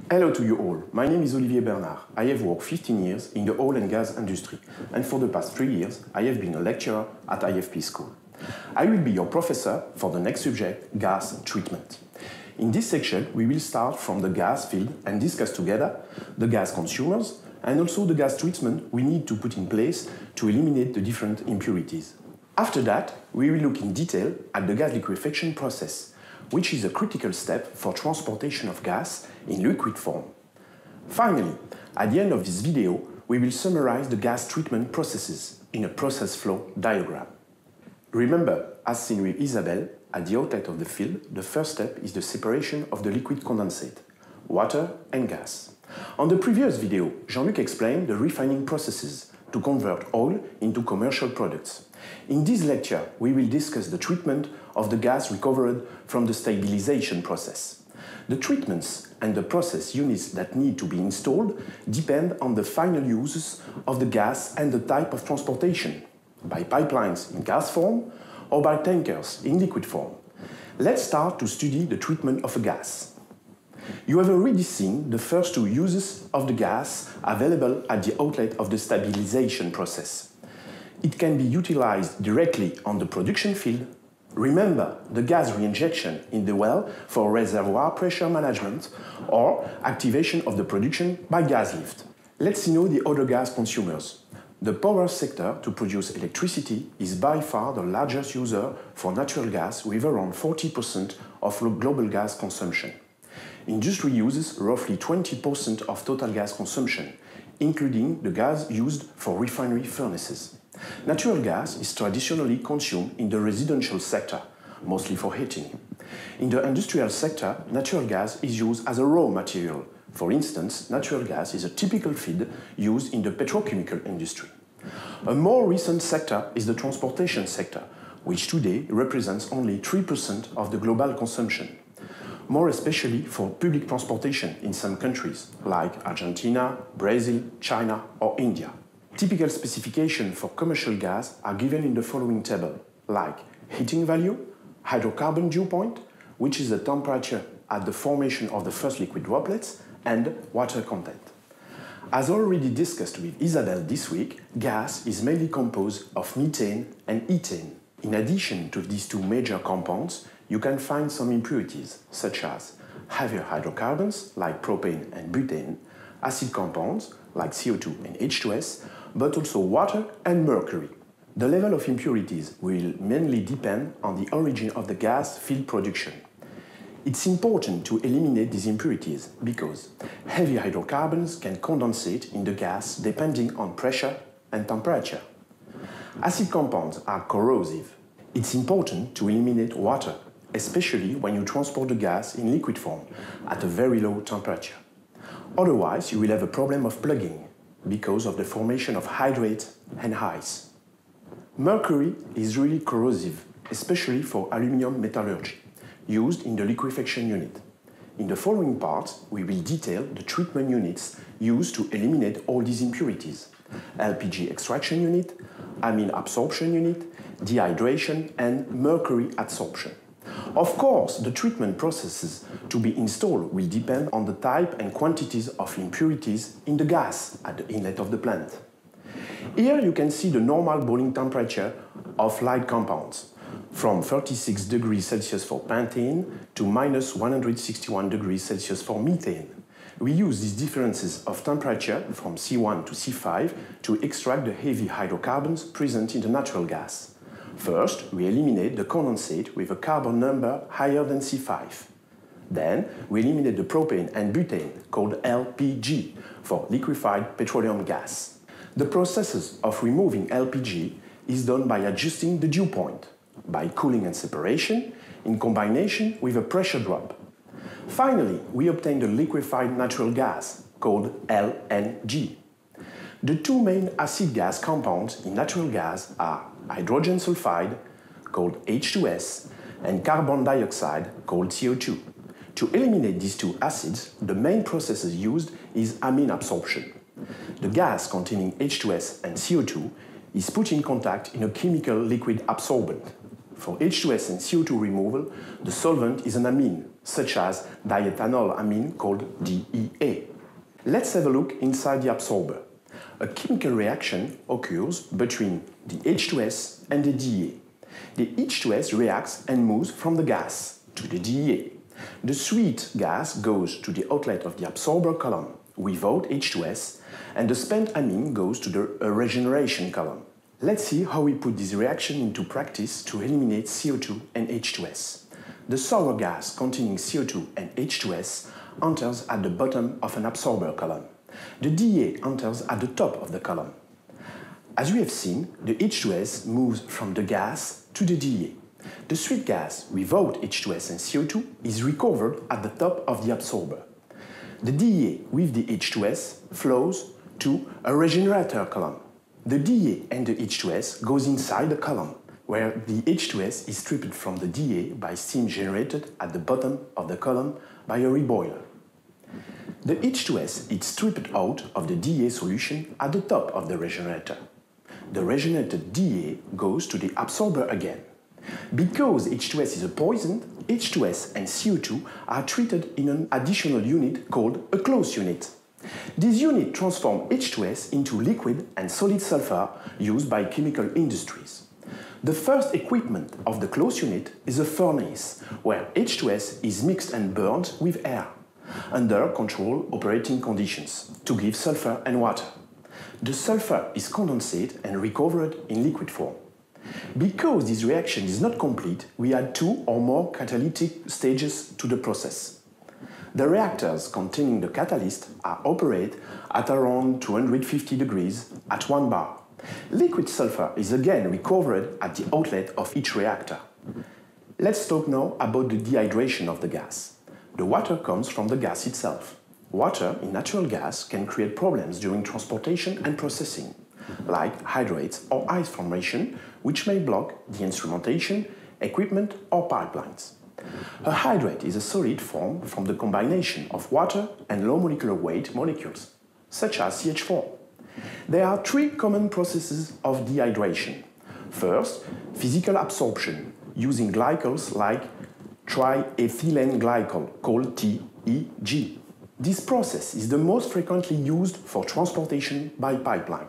Hello to you all, my name is Olivier Bernard. I have worked 15 years in the oil and gas industry, and for the past 3 years I have been a lecturer at IFP School. I will be your professor for the next subject, gas treatment. In this section we will start from the gas field and discuss together the gas consumers and also the gas treatment we need to put in place to eliminate the different impurities. After that, we will look in detail at the gas liquefaction process, which is a critical step for transportation of gas in liquid form. Finally, at the end of this video, we will summarize the gas treatment processes in a process flow diagram. Remember, as seen with Isabelle, at the outlet of the field, the first step is the separation of the liquid condensate, water and gas. On the previous video, Jean-Luc explained the refining processes to convert oil into commercial products. In this lecture, we will discuss the treatment of the gas recovered from the stabilization process. The treatments and the process units that need to be installed depend on the final uses of the gas and the type of transportation, by pipelines in gas form or by tankers in liquid form. Let's start to study the treatment of a gas. You have already seen the first two uses of the gas available at the outlet of the stabilization process. It can be utilized directly on the production field. Remember the gas reinjection in the well for reservoir pressure management or activation of the production by gas lift. Let's know the other gas consumers. The power sector to produce electricity is by far the largest user for natural gas with around 40% of global gas consumption. Industry uses roughly 20% of total gas consumption, including the gas used for refinery furnaces. Natural gas is traditionally consumed in the residential sector, mostly for heating. In the industrial sector, natural gas is used as a raw material. For instance, natural gas is a typical feed used in the petrochemical industry. A more recent sector is the transportation sector, which today represents only 3% of the global consumption. More especially for public transportation in some countries, like Argentina, Brazil, China or India. Typical specifications for commercial gas are given in the following table, like heating value, hydrocarbon dew point, which is the temperature at the formation of the first liquid droplets, and water content. As already discussed with Isabelle this week, gas is mainly composed of methane and ethane. In addition to these two major compounds, you can find some impurities, such as heavier hydrocarbons, like propane and butane, acid compounds, like CO2 and H2S, but also water and mercury. The level of impurities will mainly depend on the origin of the gas field production. It's important to eliminate these impurities because heavy hydrocarbons can condensate in the gas depending on pressure and temperature. Acid compounds are corrosive. It's important to eliminate water, especially when you transport the gas in liquid form at a very low temperature. Otherwise, you will have a problem of plugging because of the formation of hydrate and ice. Mercury is really corrosive, especially for aluminum metallurgy, used in the liquefaction unit. In the following parts, we will detail the treatment units used to eliminate all these impurities: LPG extraction unit, amine absorption unit, dehydration, and mercury adsorption. Of course, the treatment processes to be installed will depend on the type and quantities of impurities in the gas at the inlet of the plant. Here you can see the normal boiling temperature of light compounds, from 36 degrees Celsius for pentane to minus 161 degrees Celsius for methane. We use these differences of temperature from C1 to C5 to extract the heavy hydrocarbons present in the natural gas. First, we eliminate the condensate with a carbon number higher than C5. Then, we eliminate the propane and butane, called LPG, for liquefied petroleum gas. The processes of removing LPG is done by adjusting the dew point, by cooling and separation, in combination with a pressure drop. Finally, we obtain the liquefied natural gas, called LNG. The two main acid gas compounds in natural gas are hydrogen sulfide, called H2S, and carbon dioxide, called CO2. To eliminate these two acids, the main processes used is amine absorption. The gas containing H2S and CO2 is put in contact in a chemical liquid absorbent. For H2S and CO2 removal, the solvent is an amine, such as diethanol amine called DEA. Let's have a look inside the absorber. A chemical reaction occurs between the H2S and the DEA. The H2S reacts and moves from the gas to the DEA. The sweet gas goes to the outlet of the absorber column without H2S, and the spent amine goes to the regeneration column. Let's see how we put this reaction into practice to eliminate CO2 and H2S. The sour gas containing CO2 and H2S enters at the bottom of an absorber column. The DEA enters at the top of the column. As we have seen, the H2S moves from the gas to the DEA. The sweet gas without H2S and CO2 is recovered at the top of the absorber. The DEA with the H2S flows to a regenerator column. The DEA and the H2S goes inside the column, where the H2S is stripped from the DEA by steam generated at the bottom of the column by a reboiler. The H2S is stripped out of the DEA solution at the top of the regenerator. The regenerated DEA goes to the absorber again. Because H2S is a poison, H2S and CO2 are treated in an additional unit called a close unit. This unit transforms H2S into liquid and solid sulfur used by chemical industries. The first equipment of the close unit is a furnace, where H2S is mixed and burned with air, under controlled operating conditions, to give sulfur and water. The sulfur is condensated and recovered in liquid form. Because this reaction is not complete, we add 2 or more catalytic stages to the process. The reactors containing the catalyst are operated at around 250 degrees at 1 bar. Liquid sulfur is again recovered at the outlet of each reactor. Let's talk now about the dehydration of the gas. The water comes from the gas itself. Water in natural gas can create problems during transportation and processing, like hydrates or ice formation, which may block the instrumentation, equipment or pipelines. A hydrate is a solid formed from the combination of water and low molecular weight molecules, such as CH4. There are 3 common processes of dehydration. First, physical absorption, using glycols like triethylene glycol, called TEG. This process is the most frequently used for transportation by pipeline.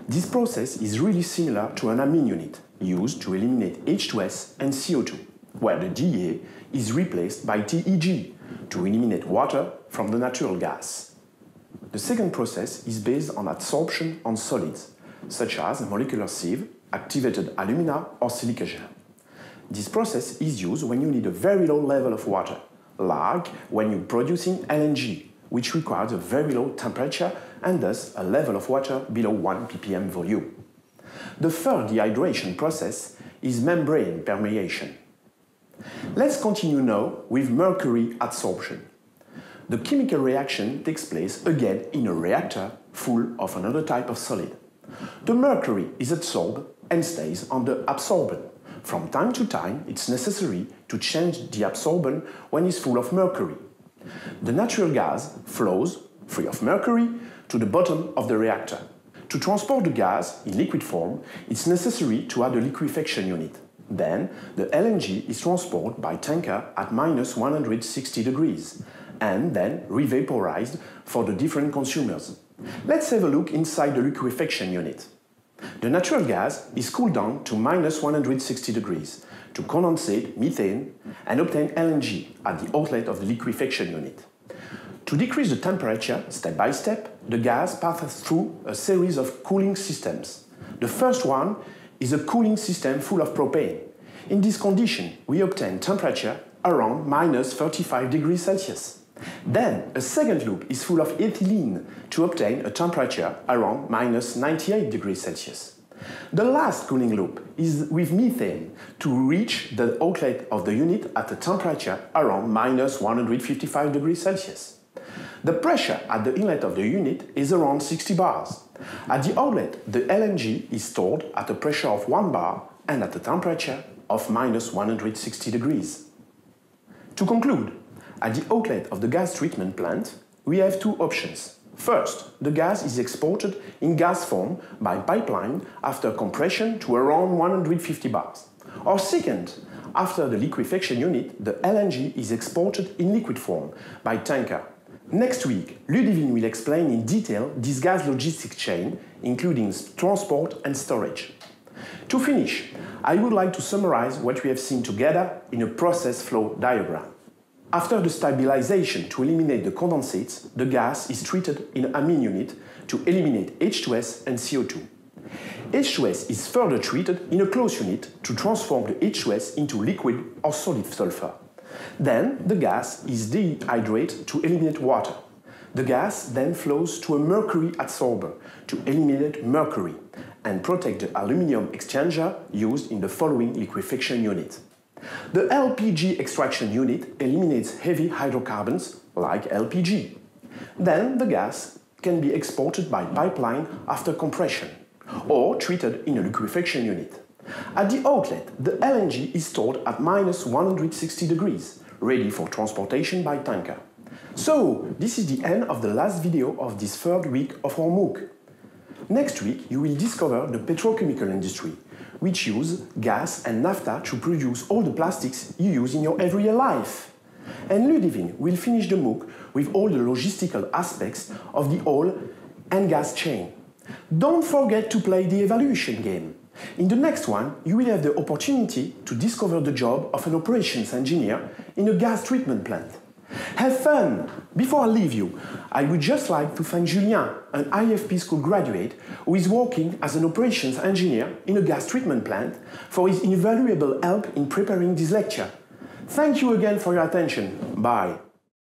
This process is really similar to an amine unit, used to eliminate H2S and CO2, where the DEA is replaced by TEG to eliminate water from the natural gas. The second process is based on adsorption on solids, such as a molecular sieve, activated alumina or silica gel. This process is used when you need a very low level of water, like when you're producing LNG, which requires a very low temperature and thus a level of water below 1 ppm volume. The third dehydration process is membrane permeation. Let's continue now with mercury adsorption. The chemical reaction takes place again in a reactor full of another type of solid. The mercury is adsorbed and stays on the absorbent. From time to time, it's necessary to change the absorbent when it's full of mercury. The natural gas flows, free of mercury, to the bottom of the reactor. To transport the gas in liquid form, it's necessary to add a liquefaction unit. Then, the LNG is transported by tanker at minus 160 degrees, and then revaporized for the different consumers. Let's have a look inside the liquefaction unit. The natural gas is cooled down to minus 160 degrees to condensate methane and obtain LNG at the outlet of the liquefaction unit. To decrease the temperature step by step, the gas passes through a series of cooling systems. The first one is a cooling system full of propane. In this condition, we obtain temperature around minus 35 degrees Celsius. Then, a second loop is full of ethylene to obtain a temperature around minus 98 degrees Celsius. The last cooling loop is with methane to reach the outlet of the unit at a temperature around minus 155 degrees Celsius. The pressure at the inlet of the unit is around 60 bars. At the outlet, the LNG is stored at a pressure of 1 bar and at a temperature of minus 160 degrees. To conclude, at the outlet of the gas treatment plant, we have 2 options. First, the gas is exported in gas form by pipeline after compression to around 150 bars. Or second, after the liquefaction unit, the LNG is exported in liquid form by tanker. Next week, Ludivine will explain in detail this gas logistics chain, including transport and storage. To finish, I would like to summarize what we have seen together in a process flow diagram. After the stabilization to eliminate the condensates, the gas is treated in an amine unit to eliminate H2S and CO2. H2S is further treated in a closed unit to transform the H2S into liquid or solid sulfur. Then the gas is dehydrated to eliminate water. The gas then flows to a mercury adsorber to eliminate mercury and protect the aluminum exchanger used in the following liquefaction unit. The LPG extraction unit eliminates heavy hydrocarbons like LPG. Then the gas can be exported by pipeline after compression or treated in a liquefaction unit. At the outlet, the LNG is stored at -160 degrees, ready for transportation by tanker. So, this is the end of the last video of this third week of our MOOC. Next week, you will discover the petrochemical industry, which use gas and naphtha to produce all the plastics you use in your everyday life. And Ludivine will finish the MOOC with all the logistical aspects of the oil and gas chain. Don't forget to play the evaluation game. In the next one, you will have the opportunity to discover the job of an operations engineer in a gas treatment plant. Have fun! Before I leave you, I would just like to thank Julien, an IFP school graduate who is working as an operations engineer in a gas treatment plant, for his invaluable help in preparing this lecture. Thank you again for your attention. Bye.